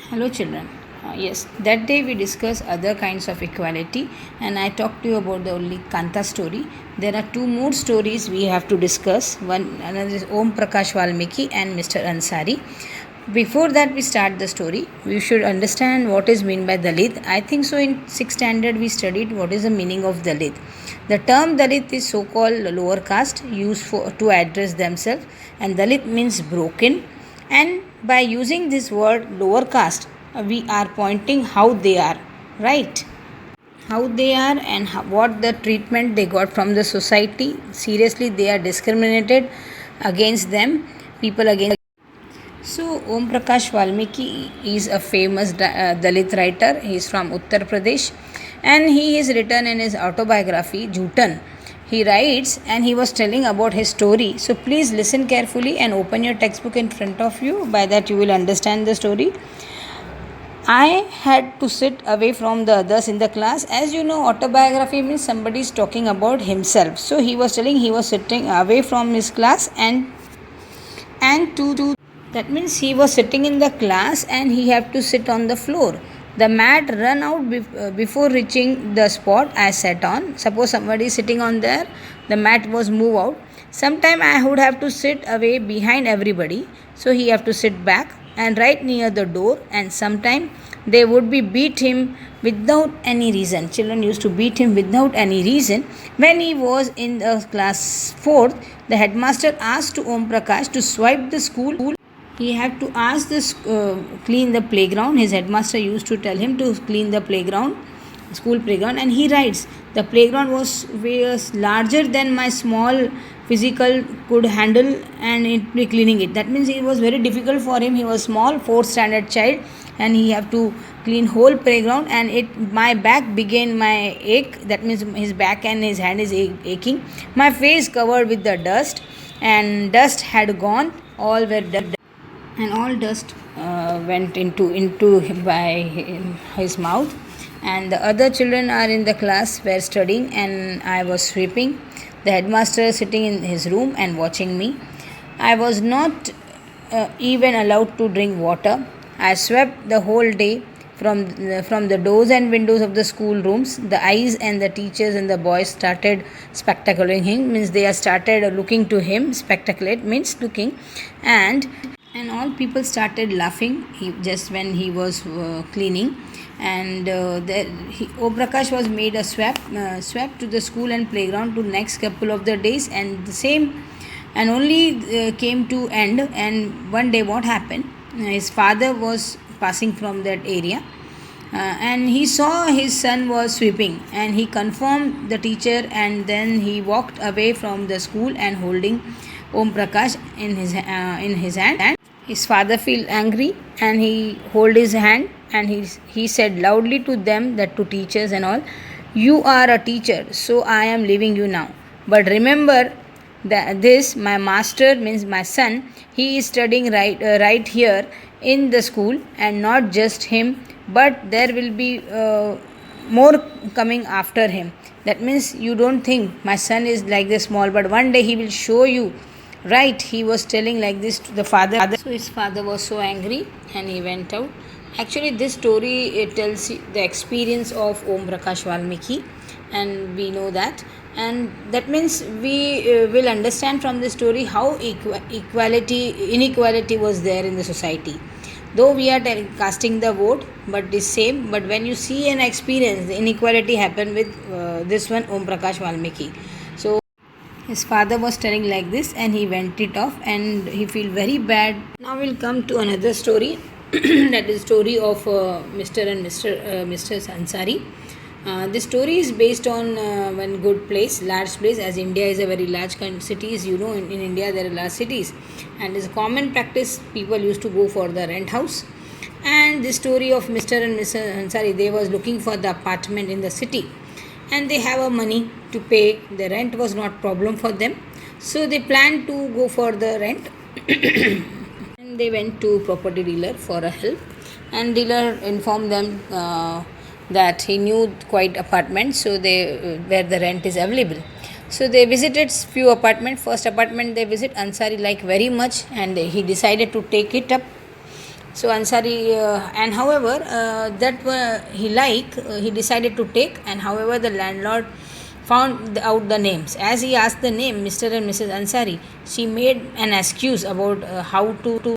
Hello, children. Yes, that day we discussed other kinds of equality, and I talked to you about the only Kanta story. There are two more stories we have to discuss. One another is Om Prakash Valmiki and Mr. Ansari. Before that, we start the story. We should understand what is meant by Dalit. I think so. In sixth standard, we studied what is the meaning of Dalit. The term Dalit is so-called lower caste used for to address themselves, and Dalit means broken, and by using this word lower caste we are pointing how they are, right? How they are and what the treatment they got from the society. Seriously, they are discriminated against them, people against. So Om Prakash Valmiki is a famous Dalit writer. He is from Uttar Pradesh, and he is written in his autobiography Jhutan. He writes and he was telling about his story. So please listen carefully and open your textbook in front of you. By that you will understand the story. I had to sit away from the others in the class. As you know, autobiography means somebody is talking about himself. So he was telling he was sitting away from his class, and to that means he was sitting in the class and he had to sit on the floor. The mat ran out before reaching the spot I sat on. Suppose somebody is sitting on there, the mat was moved out. Sometime I would have to sit away behind everybody, so he have to sit back and right near the door. And sometime they would be beat him without any reason. Children used to beat him without any reason. When he was in the class 4th, the headmaster asked to Om Prakash to swipe the school. He had to ask this clean the playground. His headmaster used to tell him to clean the playground, school playground, and he writes the playground was larger than my small physical could handle, and it be cleaning it. That means it was very difficult for him. He was small, 4th standard child, and he have to clean whole playground, and my back began my ache. That means his back and his hand is aching. My face covered with the dust, and dust had gone. All were dead, and all dust went into by his mouth. And the other children are in the class were studying, and I was sweeping. The headmaster sitting in his room and watching me. I was not even allowed to drink water. I swept the whole day from the doors and windows of the school rooms. The eyes and the teachers and the boys started spectaculating him. Means they are started looking to him. Spectaculate means looking, and all people started laughing just when he was cleaning. And Om Prakash was made a swap to the school and playground to next couple of the days, and the same and only came to end. And one day what happened, his father was passing from that area, and he saw his son was sweeping, and he confirmed the teacher, and then he walked away from the school and holding Om Prakash in his hand. His father felt angry, and he hold his hand, and he said loudly to them, that to teachers and all, you are a teacher, so I am leaving you now. But remember that this my master means my son, he is studying right here in the school, and not just him, but there will be more coming after him. That means you don't think my son is like this small, but one day he will show you. Right, he was telling like this to the father. So his father was so angry and he went out. Actually, this story it tells the experience of Om Prakash Valmiki, and we know that. And that means we will understand from this story how inequality was there in the society. Though we are casting the vote, but the same. But when you see an experience, the inequality happened with this one Om Prakash Valmiki. So his father was telling like this, and he went it off, and he feel very bad. Now we'll come to another story. That is story of Mr. and Mr. Ansari. This story is based on one good place, large place, as India is a very large cities. You know, in India there are large cities, and it's a common practice. People used to go for the rent house. And the story of Mr. and Mrs. Ansari, they was looking for the apartment in the city, and they have a money to pay. The rent was not problem for them, so they planned to go for the rent. And they went to property dealer for a help, and dealer informed them that he knew quite apartments, so they where the rent is available. So they visited few apartments. First apartment they visit, Ansari like very much, and he decided to take it up. So Ansari, and however, that he decided to take, and however the landlord found out the names. As he asked the name Mr. and Mrs. Ansari, she made an excuse about how to